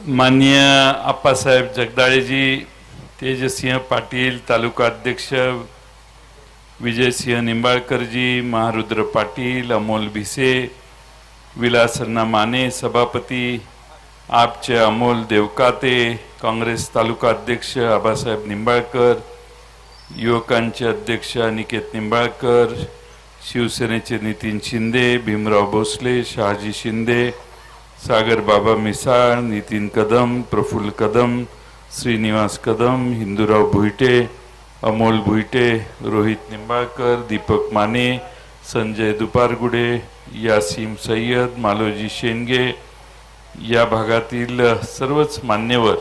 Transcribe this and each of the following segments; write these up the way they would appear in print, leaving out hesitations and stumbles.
माननीय आप्पासाहेब जगदाळेजी, तेजसिंह पाटील तालुका अध्यक्ष, विजयसिंह निंबाळकरजी, महारुद्र पाटील, अमोल भिसे, विलासन्ना माने सभापती, आपचे अमोल देवकाते, काँग्रेस तालुका अध्यक्ष आबासाहेब निंबाळकर, युवकांचे अध्यक्ष अनिकेत निंबाळकर, शिवसेनेचे नितीन शिंदे, भीमराव भोसले, शहाजी शिंदे, सागर बाबा मिसाळ, नितीन कदम, प्रफुल्ल कदम, श्रीनिवास कदम, हिंदूराव भुईटे, अमोल भुईटे, रोहित निंबाळकर, दीपक माने, संजय दुपारगुडे, यासीम सय्यद, मालोजी शेंगे, या भागातील सर्वच मान्यवर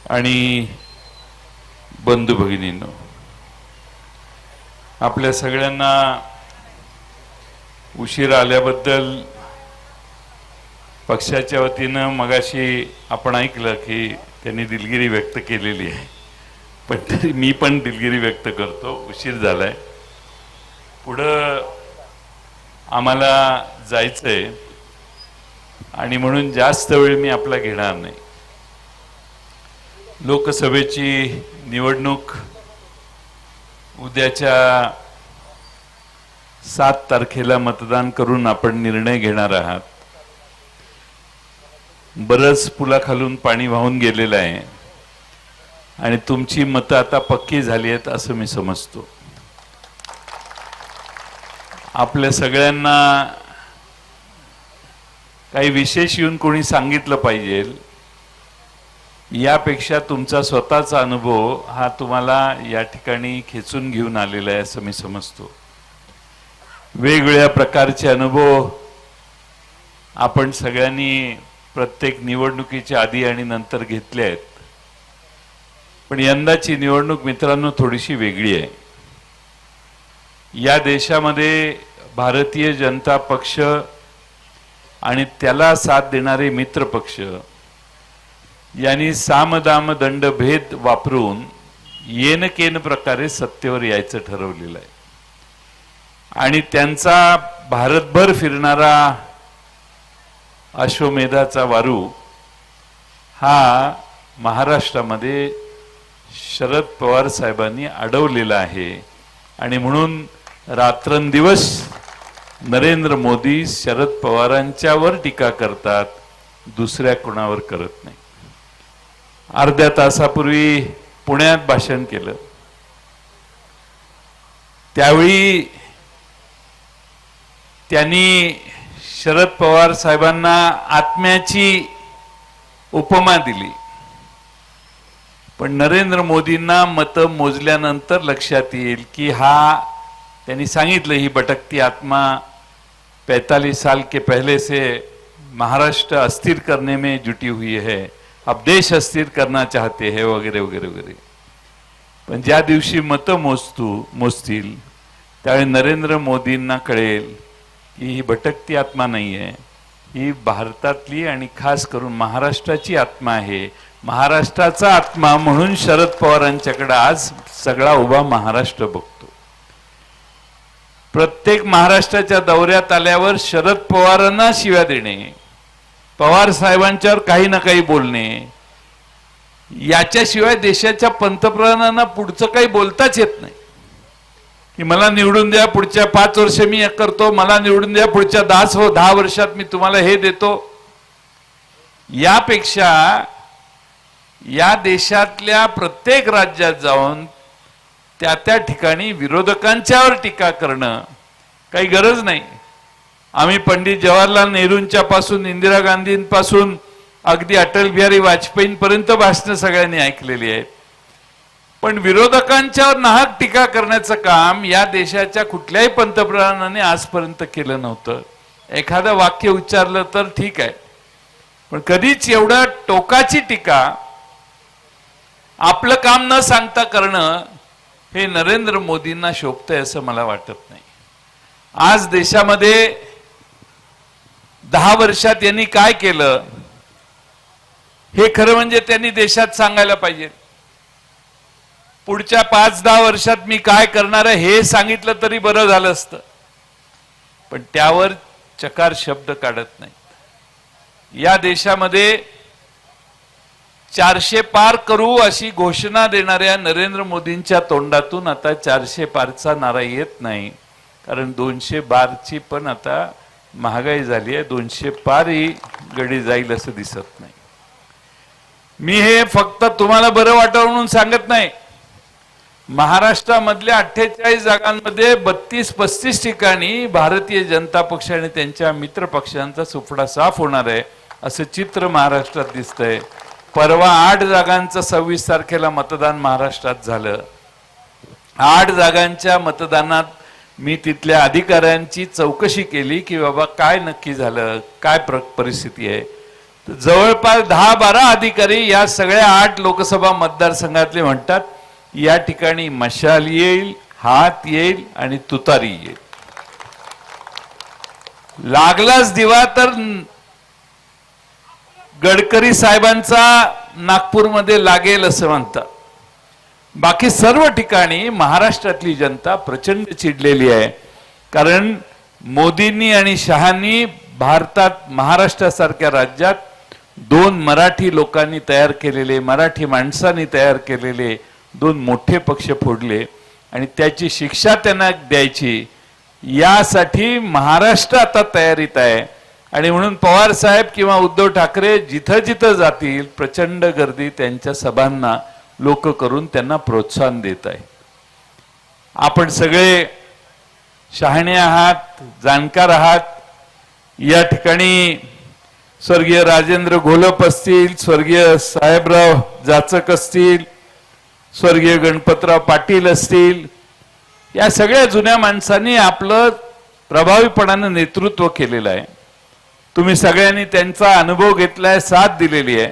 आणि बंधू भगिनींनो, आपल्या सगळ्यांना उशीर आल्याबद्दल पक्षाच्या वतीनं मगाशी आपण ऐकलं की त्यांनी दिलगिरी व्यक्त केलेली आहे, पण तरी मी पण दिलगिरी व्यक्त करतो. उशीर झालाय, पुढं आम्हाला जायचंय आणि म्हणून जास्त वेळ मी आपला घेणार नाही. लोकसभेची निवडणूक उद्याच्या 7 तारखेला मतदान करून आपण निर्णय घेणार आहात. बरंच पुलाखालून पाणी वाहून गेलेलं आहे आणि तुमची मतं आता पक्की झाली आहेत असं मी समजतो. आपल्या सगळ्यांना काही विशेष येऊन कोणी सांगितलं पाहिजे यापेक्षा तुमचा स्वतःचा अनुभव हा तुम्हाला या ठिकाणी खेचून घेऊन आलेला आहे असं मी समजतो. वेगवेगळ्या प्रकारचे अनुभव आपण सगळ्यांनी प्रत्येक निवडणुकीच्या आधी आणि नंतर घेतले आहेत, पण यंदाची निवडणूक मित्रांनो थोडीशी वेगळी आहे. या देशामध्ये भारतीय जनता पक्ष आणि त्याला साथ देणारे मित्र पक्ष यांनी सामदाम दंड भेद वापरून येनकेन प्रकारे सत्तेवर यायचं ठरवलेलं आहे आणि त्यांचा भारतभर फिरणारा अश्वमेधाचा वारू हा महाराष्ट्रामध्ये शरद पवार साहेबांनी अडवलेला आहे आणि म्हणून रात्रंदिवस नरेंद्र मोदी शरद पवारांच्यावर टीका करतात, दुसऱ्या कोणावर करत नाही. अर्ध्या तासापूर्वी पुण्यात भाषण केलं, त्यावेळी त्यांनी शरद पवार साहेबांना आत्म्याची उपमा दिली, पण नरेंद्र मोदींना मतं मोजल्यानंतर लक्षात येईल की हा, त्यांनी सांगितलं, ही भटकती आत्मा 45 साल के पहले से महाराष्ट्र अस्थिर करने में जुटी हुई है, अब देश अस्थिर करना चाहते हैं वगैरे वगैरे वगैरे. पण ज्या दिवशी मतं मोजतील त्यावेळी नरेंद्र मोदींना कळेल की ही भटकती आत्मा नाही आहे, ही भारतातली आणि खास करून महाराष्ट्राची आत्मा आहे. महाराष्ट्राचा आत्मा म्हणून शरद पवारांच्याकडे आज सगळा उभा महाराष्ट्र बघतो. प्रत्येक महाराष्ट्राच्या दौऱ्यात आल्यावर शरद पवारांना शिव्या देणे, पवार साहेबांच्यावर काही ना काही बोलणे, याच्याशिवाय देशाच्या पंतप्रधानांना पुढचं काही बोलताच येत नाही. की मला निवडून द्या, पुढच्या 5 वर्ष मी करतो, मला निवडून द्या, पुढच्या 10 वर्षात मी तुम्हाला हे देतो. यापेक्षा या देशातल्या प्रत्येक राज्यात जाऊन त्या ठिकाणी विरोधकांच्यावर टीका करणं काही गरज नाही. आम्ही पंडित जवाहरलाल नेहरूंच्या पासून इंदिरा गांधींपासून अगदी अटल बिहारी वाजपेयींपर्यंत भाषणं सगळ्यांनी ऐकलेली आहेत, पण विरोधकांच्यावर नाहक टीका करण्याचं काम या देशाच्या कुठल्याही पंतप्रधानाने आजपर्यंत केलं नव्हतं. एखादं वाक्य उच्चारलं तर ठीक आहे, पण कधीच एवढं टोकाची टीका आपलं काम न सांगता करणं हे नरेंद्र मोदींना शोभतंय असं मला वाटत नाही. आज देशामध्ये 10 वर्षात यांनी काय केलं हे खरं म्हणजे त्यांनी देशात सांगायला पाहिजे. पुढच्या 5-10 वर्षात मी काय करणार आहे हे सांगितलं तरी बरं झालं असतं, पण त्यावर चकार शब्द काढत नाही. या देशामध्ये 400 पार करू अशी घोषणा देणाऱ्या नरेंद्र मोदींच्या तोंडातून आता 400 पारचा नारा येत नाही, कारण 212ची पण आता महागाई झाली आहे. 200 पारही गडी जाईल असं दिसत नाही. मी हे फक्त तुम्हाला बरं वाटावं म्हणून सांगत नाही. महाराष्ट्रामधल्या 48 जागांमध्ये 32-35 ठिकाणी भारतीय जनता पक्ष आणि त्यांच्या मित्र पक्षांचा सुफडा साफ होणार आहे असं चित्र महाराष्ट्रात दिसतंय. परवा 8 जागांचं 26 तारखेला मतदान महाराष्ट्रात झालं. 8 जागांच्या मतदानात मी तिथल्या अधिकाऱ्यांची चौकशी केली की बाबा काय नक्की झालं, काय परिस्थिती आहे. तर जवळपास 10-12 अधिकारी या सगळ्या 8 लोकसभा मतदारसंघातले म्हणतात या ठिकाणी मशाल येईल, हात येईल आणि तुतारी येईल. लागलाच दिवा तर गडकरी साहेबांचा नागपूरमध्ये लागेल असं म्हणतात. बाकी सर्व ठिकाणी महाराष्ट्रातली जनता प्रचंड चिडलेली आहे, कारण मोदींनी आणि शहांनी भारतात महाराष्ट्रासारख्या राज्यात 2 मराठी लोकांनी तयार केलेले, मराठी माणसांनी तयार केलेले 2 मोठे पक्ष फोडले आणि त्याची शिक्षा त्यांना द्यायची, यासाठी महाराष्ट्र आता तयारीत आहे. आणि म्हणून पवार साहेब किंवा उद्धव ठाकरे जिथं जिथं जातील प्रचंड गर्दी त्यांच्या सभांना लोक करून त्यांना प्रोत्साहन देत आहे. आपण सगळे शहाणे आहात, जाणकार आहात. या ठिकाणी स्वर्गीय राजेंद्र घोलप असतील, स्वर्गीय साहेबराव जाचक असतील, स्वर्गीय गणपतराव पाटील असतील, या सगळ्या जुन्या माणसांनी आपलं प्रभावीपणानं नेतृत्व केलेलं आहे. तुम्ही सगळ्यांनी त्यांचा अनुभव घेतलाय, साथ दिलेली आहे.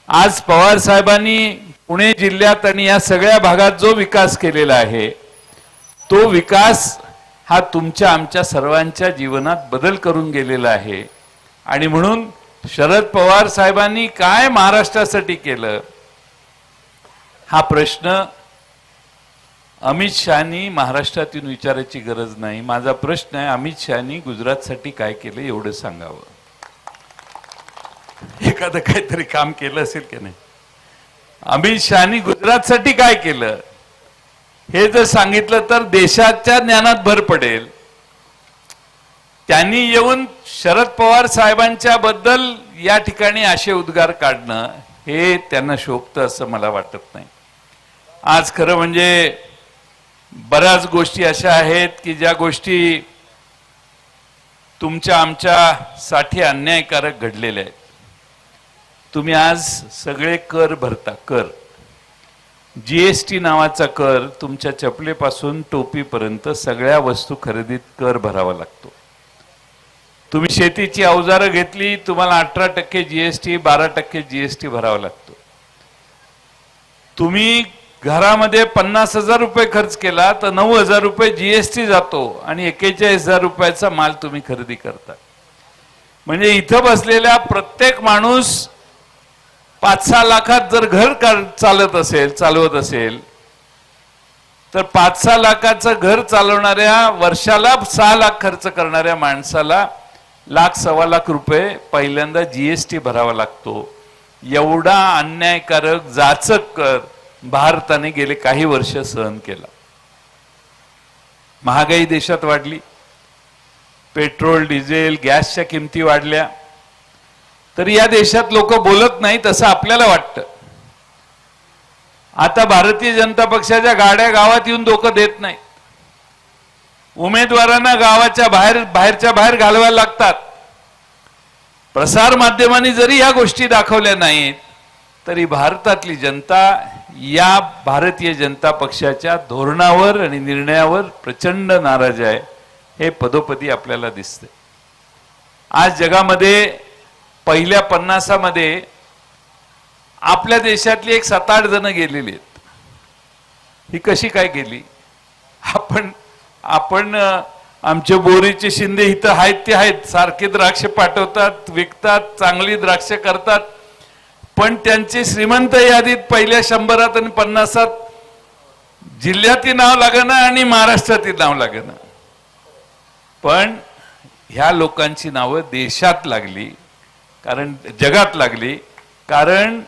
आज पवार साहेबांनी पुणे जिल्ह्यात आणि या सगळ्या भागात जो विकास केलेला आहे तो विकास हा तुमच्या आमच्या सर्वांच्या जीवनात बदल करून गेलेला आहे. आणि म्हणून शरद पवार साहेबांनी काय महाराष्ट्रासाठी केलं हा प्रश्न अमित शहानी महाराष्ट्रातून विचारायची गरज नाही. माझा प्रश्न आहे, अमित शहानी गुजरातसाठी काय केलं एवढं सांगावं. एखादं काहीतरी काम केलं असेल की नाही. अमित शहानी गुजरातसाठी काय केलं हे जर सांगितलं तर देशाच्या ज्ञानात भर पडेल. त्यांनी येऊन शरद पवार साहेबांच्या बद्दल या ठिकाणी असे उद्गार काढणं हे त्यांना शोभतं असं मला वाटत नाही. आज खरं म्हणजे बऱ्याच गोष्टी अशा आहेत की ज्या गोष्टी तुमच्या आमच्यासाठी अन्यायकारक घडलेल्या आहेत. तुम्ही आज सगळे कर भरता. कर, जीएसटी नावाचा कर तुमच्या चपलेपासून टोपीपर्यंत सगळ्या वस्तू खरेदीत कर भरावा लागतो. तुम्ही शेतीची अवजारं घेतली तुम्हाला 18% जीएसटी, 12% जीएसटी भरावा लागतो. तुम्ही घरामध्ये 50,000 रुपये खर्च केला तर 9,000 रुपये जीएसटी जातो आणि 41,000 रुपयाचा माल तुम्ही खरेदी करता. म्हणजे इथं बसलेला प्रत्येक माणूस 5-6 लाखात जर घर चालवत असेल तर 5-6 लाखाचं घर चालवणाऱ्या वर्षाला 6 लाख खर्च करणाऱ्या माणसाला 1,00,000-1,25,000 रुपये पहिल्यांदा जीएसटी भरावा लागतो. एवढा अन्यायकारक जाचक कर भारताने गेले काही वर्ष सहन केला. महागाई देशात वाढली, पेट्रोल डिझेल गॅसच्या किमती वाढल्या, तरी या देशात लोक बोलत नाहीत असं आपल्याला वाटतं. आता भारतीय जनता पक्षाच्या गाड्या गावात येऊन डोकं देत नाहीत. उमेदवारांना गावाच्या बाहेरच्या बाहेर घालवायला लागतात. प्रसार माध्यमांनी जरी या गोष्टी दाखवल्या नाहीत तरी भारतातली जनता या भारतीय जनता पक्षाच्या धोरणावर आणि निर्णयावर प्रचंड नाराज आहे. हे पदोपदी आपल्याला दिसते. आज जगामध्ये पहिल्या 50मध्ये आपल्या देशातली एक 7-8 जण गेलेली आहेत. ही कशी काय गेली? आपण आमचे बोरीचे शिंदे इथं आहेत ते आहेत, सारखे द्राक्ष पाठवतात, विकतात, चांगली द्राक्ष करतात, पण त्यांची श्रीमंत यादीत पहिल्या 100 आणि 50 जिल्ह्यातील नाव लागणं आणि महाराष्ट्रातील नाव लागणं. पण ह्या लोकांची नावं देशात लागली, कारण जगात लागली, कारण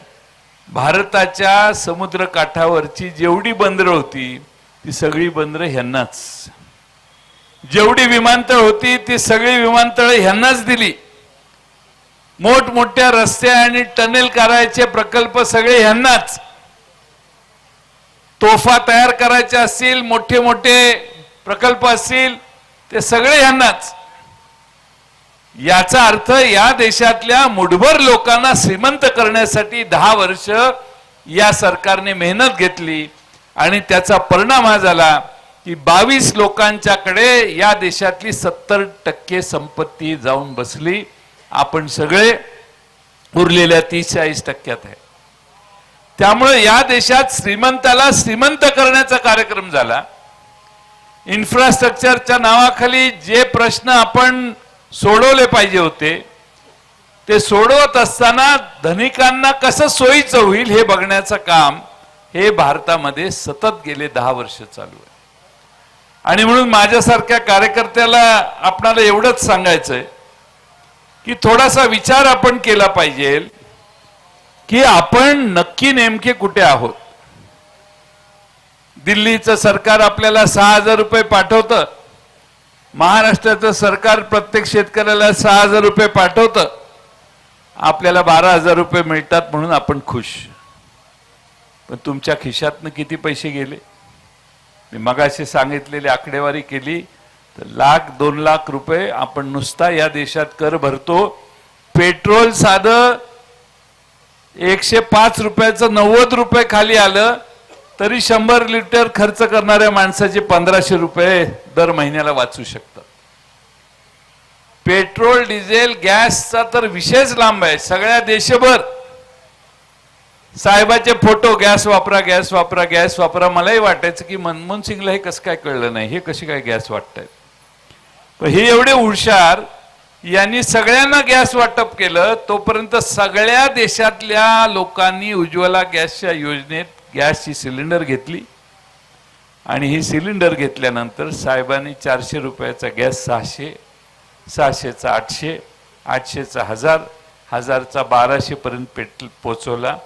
भारताच्या समुद्र काठावरची जेवढी बंदरं होती ती सगळी बंदरं ह्यांनाच, जेवढी विमानतळ होती ती सगळी विमानतळ ह्यांनाच दिली, मोठमोठ्या रस्ते आणि टनेल करायचे प्रकल्प सगळे ह्यांनाच, तोफा तयार करायच्या असतील, मोठे मोठे प्रकल्प असतील ते सगळे ह्यांनाच. याचा अर्थ या देशातल्या मुठभर लोकांना श्रीमंत करण्यासाठी 10 वर्ष या सरकारने मेहनत घेतली आणि त्याचा परिणाम हा झाला की 22 लोकांच्याकडे या देशातली 70% संपत्ती जाऊन बसली. आपण सगळे उरलेल्या 30-40% आहे. त्यामुळे या देशात श्रीमंताला श्रीमंत करण्याचा कार्यक्रम झाला. इन्फ्रास्ट्रक्चरच्या नावाखाली जे प्रश्न आपण सोडवले पाहिजे होते ते सोडवत असताना धनिकांना कसं सोयीचं होईल हे बघण्याचं काम हे भारतामध्ये सतत गेले 10 वर्ष चालू आहे. आणि म्हणून माझ्यासारख्या कार्यकर्त्याला आपणाला एवढंच सांगायचंय की थोडासा विचार आपण केला पाहिजे की आपण नक्की नेमके कुठे आहोत. दिल्लीचं सरकार आपल्याला 6,000 रुपये पाठवतं, महाराष्ट्राचं सरकार प्रत्येक शेतकऱ्याला 6,000 रुपये पाठवतं, आपल्याला 12,000 रुपये मिळतात म्हणून आपण खुश. पण तुमच्या खिशातनं किती पैसे गेले? मी मगाशी सांगितलेली आकडेवारी केली तर 1,00,000-2 लाख रुपये आपण नुसता या देशात कर भरतो. पेट्रोल साधं 105 रुपयाचं 90 रुपये खाली आलं तरी 100 लिटर खर्च करणाऱ्या माणसाचे 1,500 रुपये दर महिन्याला वाचू शकतात. पेट्रोल डिझेल गॅसचा तर विषयच लांब आहे. सगळ्या देशभर साहेबाचे फोटो, गॅस वापरा, गॅस वापरा, गॅस वापरा. मलाही वाटायचं की मनमोहन सिंगला हे कसं काय कळलं नाही, हे कसे काय गॅस वाटतायत. पण हे एवढे हुशार, यांनी सगळ्यांना गॅस वाटप केलं. तोपर्यंत सगळ्या देशातल्या लोकांनी उज्ज्वला गॅसच्या योजनेत गॅसची सिलेंडर घेतली आणि ही सिलेंडर घेतल्यानंतर साहेबांनी 400 रुपयाचा गॅस 600, 600चा 800, 800चा 1000, 1000चा 1200 पर्यंत पोचवला.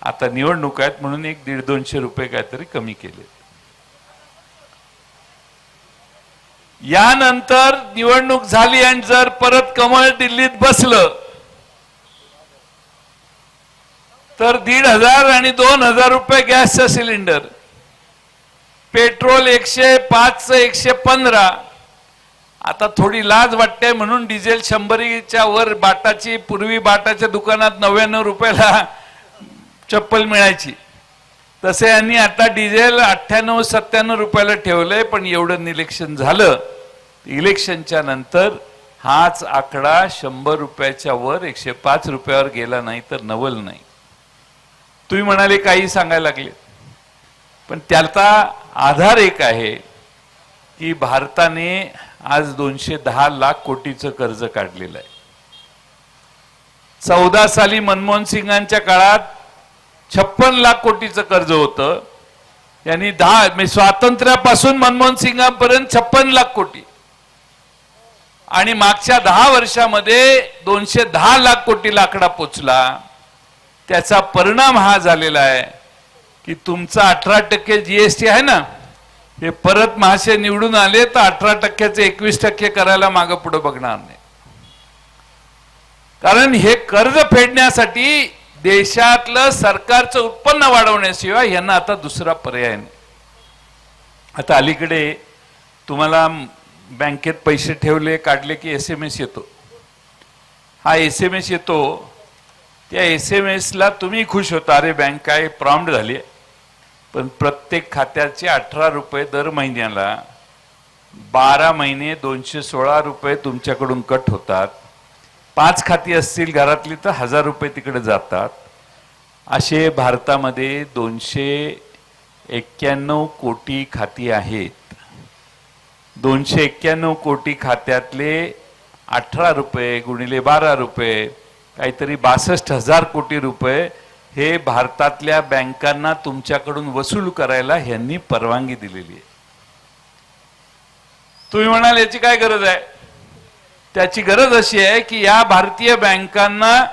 आता निवडणूक आहेत म्हणून 100-150 रुपये काहीतरी कमी केले. यानंतर निवडणूक झाली आणि जर परत कमळ दिल्लीत बसलं तर 1,500 आणि 2,000 रुपये गॅसचं सिलेंडर, पेट्रोल 105चं 115. आता थोडी लाज वाटते म्हणून डिझेल 100च्या वर बाटाची, पूर्वी बाटाच्या दुकानात 99 रुपयाला चप्पल मिळायची, तसे यांनी आता डिझेल 98-97 रुपयाला ठेवलंय. पण एवढं इलेक्शन झालं, इलेक्शनच्या नंतर हाच आकडा 100 रुपयाच्या वर 105 रुपयावर गेला नाही तर नवल नाही. तुम्ही म्हणाले काही सांगायला लागले, पण त्याचा आधार एक आहे की भारताने आज 210 लाख कोटीचं कर्ज काढलेलं आहे. 14 साली मनमोहन सिंगांच्या काळात 56 लाख कोटीचं कर्ज होतं. यांनी स्वातंत्र्यापासून मनमोहन सिंगांपर्यंत 56 लाख कोटी आणि मागच्या 10 वर्षामध्ये 210 लाख कोटीला आकडा पोचला. त्याचा परिणाम हा झालेला आहे की तुमचा 18% जीएसटी आहे ना, हे परत महाशय निवडून आले तर 18%चे 21% करायला मागं पुढे बघणार नाही. कारण हे कर्ज फेडण्यासाठी देशातलं सरकारचं उत्पन्न वाढवण्याशिवाय यांना आता दुसरा पर्याय नाही. आता अलीकडे तुम्हाला बँकेत पैसे ठेवले, काढले की SMS येतो. हा SMS येतो, त्या SMS ला तुम्ही खुश होता, अरे बँक काय प्रॉम्प्ट झाली. पण प्रत्येक खात्याचे 18 रुपये दर महिन्याला 12 महिने 216 रुपये तुमच्याकडून कट होतात. 5 खाती असतील घरातली तर 1000 रुपये तिकडे जातात. असे भारतामध्ये 291 कोटी खाती आहेत. 291 कोटी खात्यातले 18 रुपये गुणिले 12 रुपये काहीतरी 62,000 कोटी रुपये हे भारतातल्या बँकांना तुमच्याकडून वसूल करायला ह्यांनी परवानगी दिलेली आहे. तुम्ही म्हणाल याची काय गरज आहे? त्याची गरज अशी आहे की या भारतीय बँकांना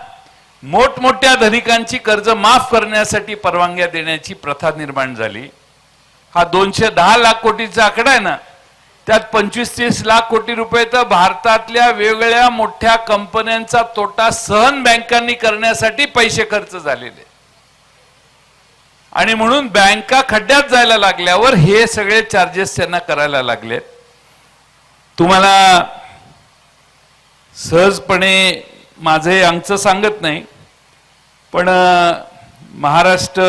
मोठमोठ्या धनिकांची कर्ज माफ करण्यासाठी परवानग्या देण्याची प्रथा निर्माण झाली. हा 210 लाख कोटीचा आकडा आहे ना, त्यात 25-30 लाख कोटी रुपये तर भारतातल्या वेगवेगळ्या मोठ्या कंपन्यांचा तोटा सहन बँकांनी करण्यासाठी पैसे खर्च झालेले. आणि म्हणून बँका खड्ड्यात जायला लागल्यावर हे सगळे चार्जेस त्यांना करायला लागले. तुम्हाला सहजपणे माझे अंक सांगत नाही, पण महाराष्ट्र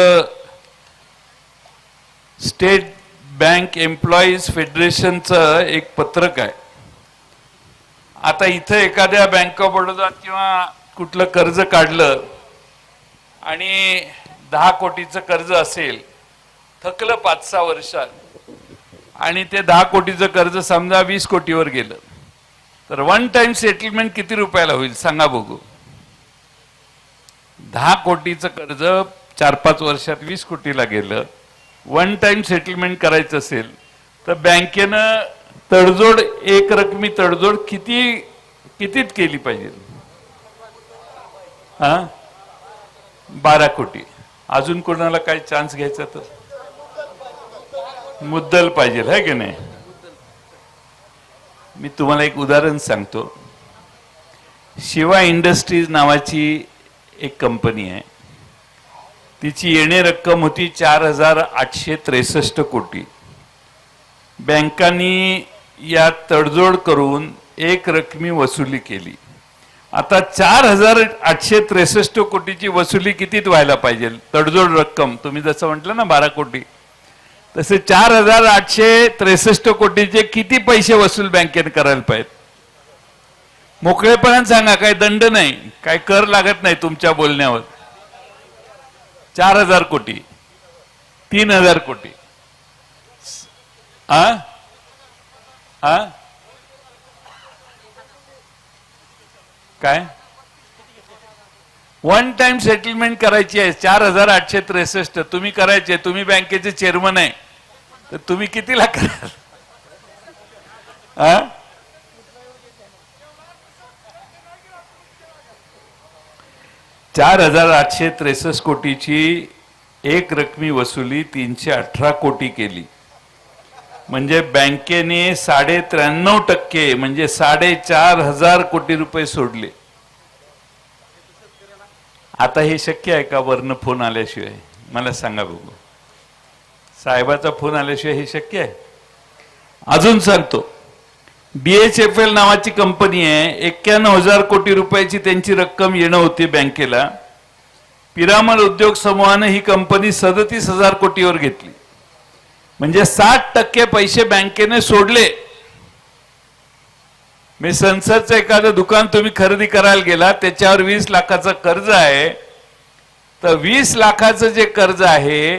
स्टेट बँक एम्प्लॉईज फेडरेशनचं एक पत्रक आहे. आता इथं एखाद्या बँक ऑफ बडोदा किंवा कुठलं कर्ज काढलं आणि 10 कोटीचं कर्ज असेल, थकलं 5-6 वर्षात, आणि ते 10 कोटीचं कर्ज समजा 20 कोटीवर गेलं, तर वन टाइम सेटलमेंट किती रुपयाला होईल सांगा बघू. 10 कोटीचं कर्ज 4-5 वर्षात 20 कोटीला गेलं. वन टाइम सेटलमेंट करायचं असेल तर बँकेनं तडजोड, एक रकमी तडजोड कितीत केली पाहिजे? 12 कोटी. अजून कोणाला काही चान्स घ्यायचा तर मुद्दल पाहिजे, है की नाही? मी तुम्हाला एक उदाहरण सांगतो. शिवा इंडस्ट्रीज नावाची एक कंपनी आहे. तिची येणे रक्कम होती 4,863 कोटी. बँकांनी या तडजोड करून एक रकमी वसुली केली. आता 4,863 कोटीची वसुली कितीत व्हायला पाहिजे? तडजोड रक्कम तुम्ही जसं म्हटलं ना 12 कोटी, तसे 4,863 कोटीचे किती पैसे वसूल बँकेने करायला पाहिजे? मोकळेपणाने सांगा, काही दंड नाही, काही कर लागत नाही तुमच्या बोलण्यावर. 4,000 कोटी, 3,000 कोटी. काय वन टाइम सेटलमेंट करायची आहे? 4,863 तुम्ही करायचे. तुम्ही बँकेचे चेअरमन आहे तर तुम्ही कितीला कराल? 4,863 कोटीची एक रकमी वसुली 318 कोटी केली. म्हणजे बँकेने 93% म्हणजे 4,500 कोटी रुपये सोडले. आता हे शक्य आहे का वरनं फोन आल्याशिवाय? मला सांगा बघू. साहेबाचा फोन आल्याशिवाय हे शक्य आहे? अजून सांगतो. DHFL नावाची कंपनी आहे. 91,000 कोटी रुपयाची त्यांची रक्कम येणं होती बँकेला. पिरामल उद्योग समूहाने ही कंपनी 37,000 कोटीवर घेतली. म्हणजे 60% पैसे बँकेने सोडले. मी संसदचं एखादं दुकान तुम्ही खरेदी करायला गेला, त्याच्यावर 20 लाखाचं कर्ज आहे, तर 20 लाखाचं जे कर्ज आहे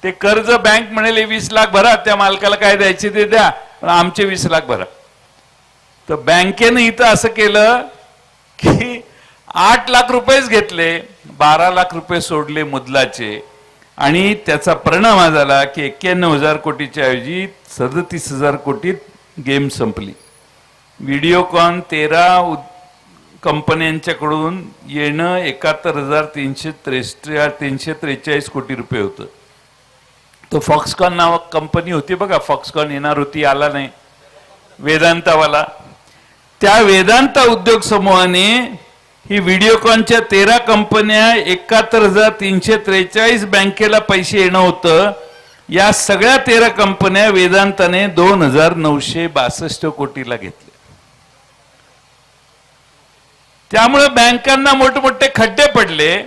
ते कर्ज बँक म्हणाले 20 लाख भरा, त्या मालकाला काय द्यायचे ते द्या, पण आमचे 20 लाख भरा. तर बँकेने इथं असं केलं की 8 लाख रुपयेच घेतले, 12 लाख रुपये सोडले मुदलाचे, आणि त्याचा परिणाम हा झाला की 91,000 कोटीच्या ऐवजी 37,000 कोटीत गेम संपली. व्हिडिओकॉन 13 कंपन्यांच्याकडून येणं 71,343 कोटी रुपये होतं. तो फॉक्सकॉन नावाक कंपनी होती बघा, फॉक्सकॉन येणार होती, आला नाही, वेदांतावाला. त्या वेदांता उद्योग समूहाने ही व्हिडिओकॉनच्या 13 कंपन्या 71,343 बँकेला पैसे येणं होतं. या सगळ्या 13 कंपन्या वेदांताने 2,962 कोटीला घेतल्या. त्यामुळे बँकांना मोठमोठे खड्डे पडले,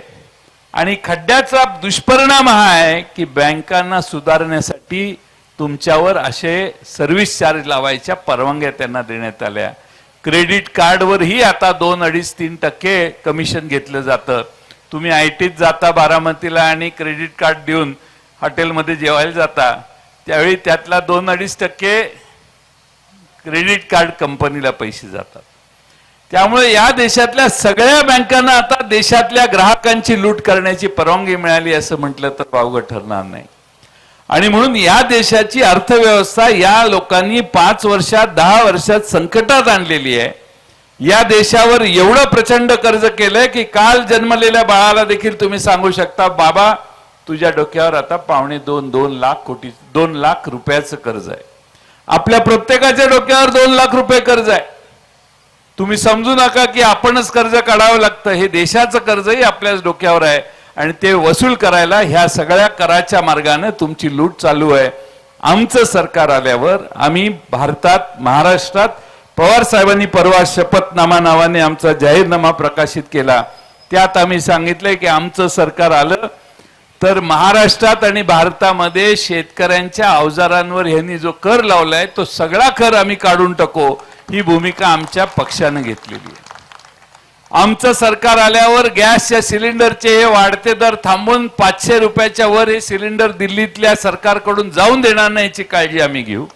आणि खड्ड्याचा दुष्परिणाम हा आहे की बँकांना सुधारण्यासाठी तुमच्यावर असे सर्व्हिस चार्ज लावायच्या परवानग्या त्यांना देण्यात आल्या. क्रेडिट कार्डवरही आता 2-2.5-3% कमिशन घेतलं जातं. तुम्ही ITत जाता बारामतीला आणि क्रेडिट कार्ड देऊन हॉटेलमध्ये जेवायला जाता, त्यावेळी त्यातला 2-2.5% क्रेडिट कार्ड कंपनीला पैसे जातात. त्यामुळे या देशातल्या सगळ्या बँकांना आता देशातल्या ग्राहकांची लूट करण्याची परवानगी मिळाली असं म्हटलं तर वावगं ठरणार नाही. आणि म्हणून या देशाची अर्थव्यवस्था या लोकांनी 5 वर्षात 10 वर्षात संकटात आणलेली आहे. या देशावर एवढं प्रचंड कर्ज केलंय की काल जन्मलेल्या बाळाला देखील तुम्ही सांगू शकता, बाबा तुझ्या डोक्यावर आता 2.5 लाख कोटी 2 लाख रुपयाचं कर्ज आहे. आपल्या प्रत्येकाच्या डोक्यावर 2 लाख रुपये कर्ज आहे. तुम्ही समजू नका की आपणच कर्ज काढावं लागतं. हे देशाचं कर्जही आपल्याच डोक्यावर आहे आणि ते वसूल करायला ह्या सगळ्या कराच्या मार्गाने तुमची लूट चालू आहे. आमचं सरकार आल्यावर आम्ही भारतात महाराष्ट्रात पवार साहेबांनी परवा शपथनामा नावाने आमचा जाहीरनामा प्रकाशित केला. त्यात आम्ही सांगितलंय की आमचं सरकार आलं तर महाराष्ट्रात आणि भारतामध्ये शेतकऱ्यांच्या अवजारांवर ह्यांनी जो कर लावलाय तो सगळा कर आम्ही काढून टाकू, ही भूमिका आमच्या पक्षाने घेतलेली आहे. आमचं सरकार आल्यावर गॅसच्या सिलेंडरचे हे वाढते दर थांबून 500 रुपयाच्या वर हे सिलेंडर दिल्लीतल्या सरकारकडून जाऊन देणार नाही याची काळजी आम्ही घेऊ.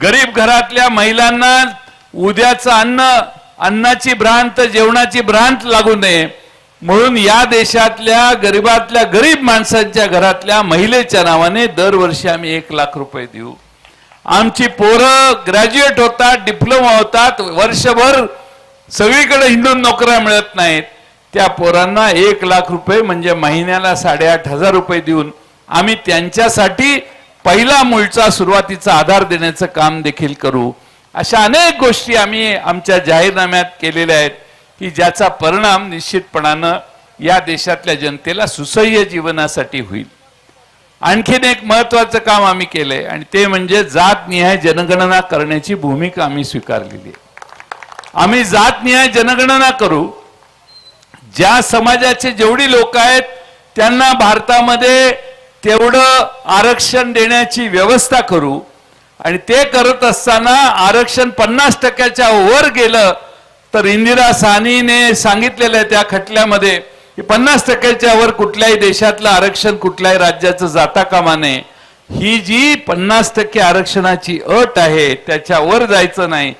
गरीब घरातल्या महिलांना उद्याचं अन्नाची भ्रांत जेवणाची भ्रांत लागू नये म्हणून या देशातल्या गरीबातल्या गरीब माणसांच्या घरातल्या महिलेच्या नावाने दरवर्षी आम्ही 1 लाख रुपये देऊ. आमची पोरं ग्रॅज्युएट होतात, डिप्लोमा होतात, वर्षभर सगळीकडे हिंडून नोकऱ्या मिळत नाहीत, त्या पोरांना 1 लाख रुपये म्हणजे महिन्याला 8,500 रुपये देऊन आम्ही त्यांच्यासाठी पहिला मूळचा सुरुवातीचा आधार देण्याचं काम देखील करू. अशा अनेक गोष्टी आम्ही आमच्या जाहीरनाम्यात केलेल्या आहेत की ज्याचा परिणाम निश्चितपणानं या देशातल्या जनतेला सुसह्य जीवनासाठी होईल. आणखीन एक महत्वाचं काम आम्ही केलंय आणि ते म्हणजे जातनिहाय जनगणना करण्याची भूमिका आम्ही स्वीकारलेली आहे. आम्ही जातनिहाय जनगणना करू. ज्या समाजाचे जेवढी लोक आहेत त्यांना भारतामध्ये तेवढं आरक्षण देण्याची व्यवस्था करू आणि ते करत असताना आरक्षण 50% वर गेलं तर इंदिरा साहनीने सांगितलेलं त्या खटल्यामध्ये की 50% वर कुठल्याही देशातलं आरक्षण कुठल्याही राज्याचं जाता कामा नये. ही जी 50% आरक्षणाची अट आहे त्याच्यावर जायचं नाही.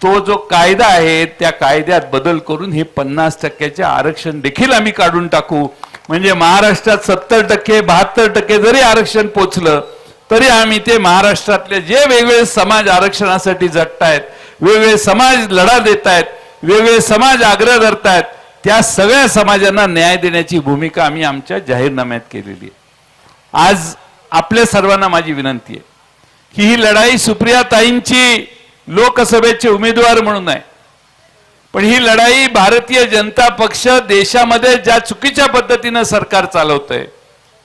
तो जो कायदा आहे त्या कायद्यात बदल करून हे 50% आरक्षण देखील आम्ही काढून टाकू. म्हणजे महाराष्ट्रात 70% 72% जरी आरक्षण पोचलं तरी आम्ही ते महाराष्ट्रातले जे वेगवेगळे समाज आरक्षणासाठी झटतायत, वेगवेगळे समाज लढा देत आहेत, वेगवेगळे समाज आग्रह धरतायत, त्या सगळ्या समाजांना न्याय देण्याची भूमिका आम्ही आमच्या जाहीरनाम्यात केलेली आहे. आज आपल्या सर्वांना माझी विनंती आहे की ही लढाई सुप्रियाताईंची लोकसभेचे उमेदवार म्हणून आहे, पण ही लढाई भारतीय जनता पक्ष देशामध्ये ज्या चुकीच्या पद्धतीनं सरकार चालवतंय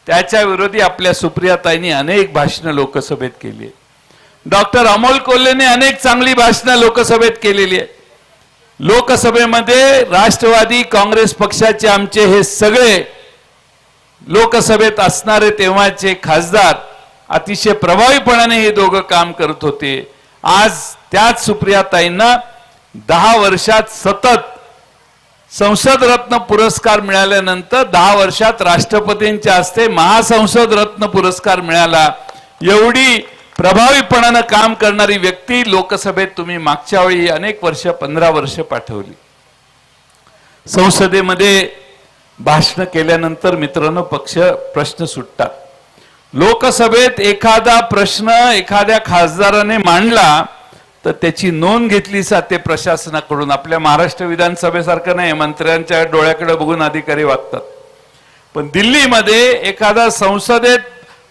त्याच्या विरोधी आपल्या सुप्रियाताईंनी अनेक भाषणं लोकसभेत केली आहेत. डॉक्टर अमोल कोल्हेने अनेक चांगली भाषणं लोकसभेत केलेली आहेत. लोकसभेमध्ये राष्ट्रवादी काँग्रेस पक्षाचे आमचे हे सगळे लोकसभेत असणारे तेव्हाचे खासदार अतिशय प्रभावीपणाने हे दोघं काम करत होते. आज त्याच सुप्रियाताईंना 10 वर्षात सतत संसद रत्न पुरस्कार मिळाल्यानंतर 10 वर्षात राष्ट्रपतींच्या हस्ते महासंसद रत्न पुरस्कार मिळाला. एवढी प्रभावीपणानं काम करणारी व्यक्ती लोकसभेत तुम्ही मागच्या वेळी अनेक वर्ष 15 वर्ष पाठवली. संसदेमध्ये भाषण केल्यानंतर मित्रांनो प्रश्न सुटतात. लोकसभेत एखादा प्रश्न एखाद्या खासदाराने मांडला तर त्याची नोंद घेतली जाते प्रशासनाकडून. आपल्या महाराष्ट्र विधानसभेसारखं नाही मंत्र्यांच्या डोळ्याकडे बघून अधिकारी वागतात, पण दिल्लीमध्ये एखादा संसदेत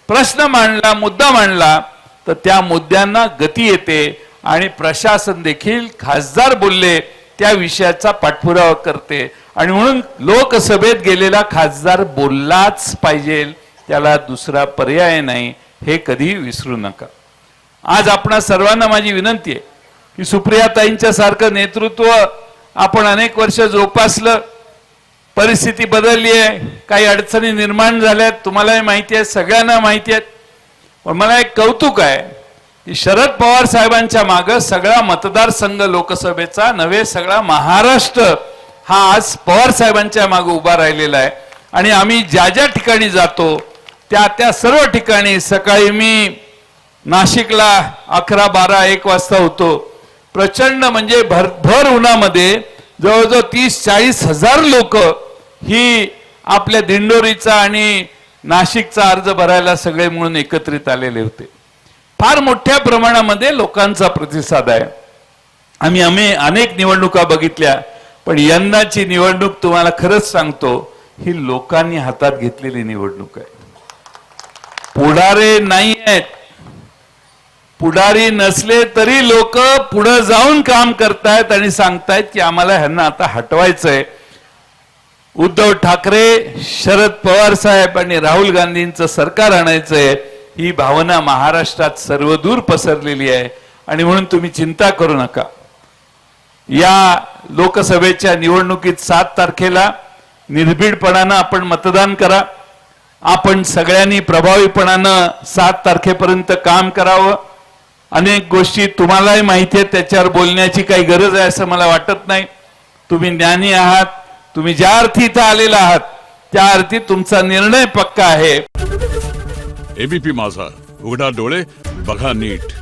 प्रश्न मांडला, मुद्दा मांडला तर त्या मुद्द्यांना गती येते आणि प्रशासन देखील खासदार बोलले त्या विषयाचा पाठपुरावा करते आणि म्हणून लोकसभेत गेलेला खासदार बोललाच पाहिजे, त्याला दुसरा पर्याय नाही, हे कधी विसरू नका. आज आपणा सर्वांना माझी विनंती आहे की सुप्रियाताईंच्या सारखं नेतृत्व आपण अनेक वर्ष जोपासलं. परिस्थिती बदलली आहे, काही अडचणी निर्माण झाल्यात, तुम्हालाही माहिती आहे, सगळ्यांना माहिती आहे. पण मला एक कौतुक आहे की शरद पवार साहेबांच्या मागे सगळा मतदारसंघ लोकसभेचा नव्हे सगळा महाराष्ट्र हा आज पवार साहेबांच्या मागे उभा राहिलेला आहे. आणि आम्ही ज्या ज्या ठिकाणी जातो त्या सर्व ठिकाणी सकाळी मी नाशिकला 11, 12, 1 वाजता होतो. प्रचंड म्हणजे भर उन्हामध्ये जवळजवळ 30-40 हजार लोक ही आपल्या दिंडोरीचा आणि नाशिकचा अर्ज भरायला सगळे म्हणून एकत्रित आलेले होते. फार मोठ्या प्रमाणामध्ये लोकांचा प्रतिसाद आहे. आम्ही अनेक निवडणुका बघितल्या, पण यंदाची निवडणूक तुम्हाला खरंच सांगतो, ही लोकांनी हातात घेतलेली निवडणूक आहे. पुढारी नाही आहेत. पुढारी नसले तरी लोक पुढे जाऊन काम करतायत आणि सांगतायत की आम्हाला ह्यांना आता हटवायचंय. उद्धव ठाकरे, शरद पवार साहेब आणि राहुल गांधींचं सरकार आणायचंय, ही भावना महाराष्ट्रात सर्वदूर पसरलेली आहे. आणि म्हणून तुम्ही चिंता करू नका. या लोकसभेच्या निवडणुकीत 7 तारखेला निर्भीडपणानं आपण मतदान करा. आपण सगळ्यांनी प्रभावीपणानं 7 तारखेपर्यंत काम करावं. अनेक गोष्टी तुम्हालाही माहिती आहेत, त्याच्यावर बोलण्याची काही गरज आहे असं मला वाटत नाही. तुम्ही ज्ञानी आहात. तुम्ही ज्या अर्थी इथं आलेला आहात त्या अर्थी तुमचा निर्णय पक्का आहे. एबीपी माझा, उघडा डोळे बघा नीट.